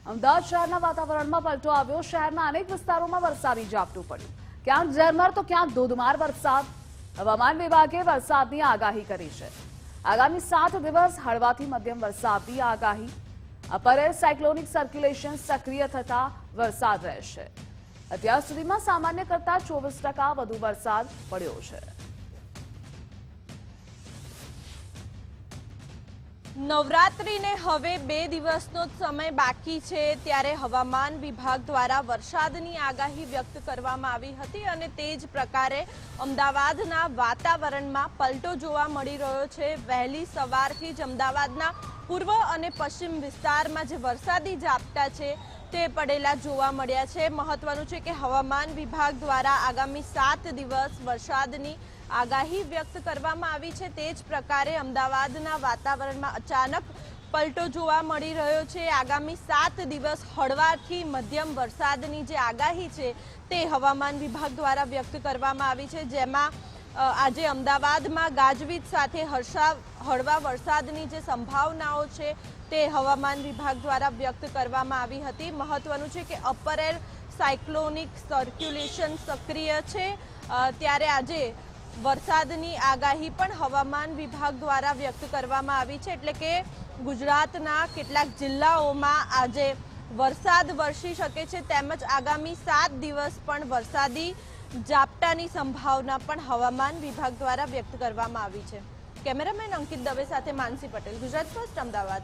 અમદાવાદ શહેરના વાતાવરણમાં પલટો આવ્યો। શહેરના અનેક વિસ્તારોમાં વરસાદી ઝાપટું પડ્યું। ક્યાંક ઝરમર તો ક્યાંક ધોધમાર વરસાદ। હવામાન વિભાગે વરસાદની આગાહી કરી છે। આગામી 7 દિવસ હળવાથી મધ્યમ વરસાદની આગાહી। અપર એર સાયક્લોનિક સર્ક્યુલેશન સક્રિય થતા વરસાદ રહેશે। અત્યાર સુધીમાં સામાન્ય કરતા 24% વધુ વરસાદ પડ્યો છે। નવરાત્રીને હવે 2 દિવસનો જ સમય બાકી છે, ત્યારે હવામાન વિભાગ દ્વારા વરસાદની આગાહી વ્યક્ત કરવામાં આવી હતી અને તે જ પ્રકારે અમદાવાદના વાતાવરણમાં પલટો જોવા મળી રહ્યો છે। વહેલી સવારથી જ અમદાવાદના પૂર્વ અને પશ્ચિમ વિસ્તારમાં જે વરસાદી ઝાપટા છે તે પડેલા જોવા મળ્યા છે। મહત્વનું છે કે હવામાન વિભાગ દ્વારા આગામી 7 દિવસ વરસાદની આગાહી વ્યક્ત કરવામાં આવી છે। તે જ પ્રકારે અમદાવાદના વાતાવરણમાં અચાનક પલટો જોવા મળી રહ્યો છે। આગામી 7 દિવસ હળવાથી મધ્યમ વરસાદની જે આગાહી છે તે હવામાન વિભાગ દ્વારા વ્યક્ત કરવામાં આવી છે, જેમાં આજે અમદાવાદમાં ગાજવીજ સાથે હળવા વરસાદની જે સંભાવનાઓ છે તે હવામાન વિભાગ દ્વારા વ્યક્ત કરવામાં આવી હતી। મહત્વનું છે કે અપર એર સાયક્લોનિક સર્ક્યુલેશન સક્રિય છે, ત્યારે આજે વરસાદની આગાહી પણ હવામાન વિભાગ દ્વારા વ્યક્ત કરવામાં આવી છે। એટલે કે ગુજરાતના કેટલાક જિલ્લાઓમાં આજે વરસાદ વરસી શકે છે, તેમજ આગામી 7 દિવસ પણ વરસાદી ઝાપટાની સંભાવના પણ હવામાન વિભાગ દ્વારા વ્યક્ત કરવામાં આવી છે। કેમેરામેન અંકિત દવે સાથે માનસી પટેલ, ગુજરાત ફર્સ્ટ, અમદાવાદ।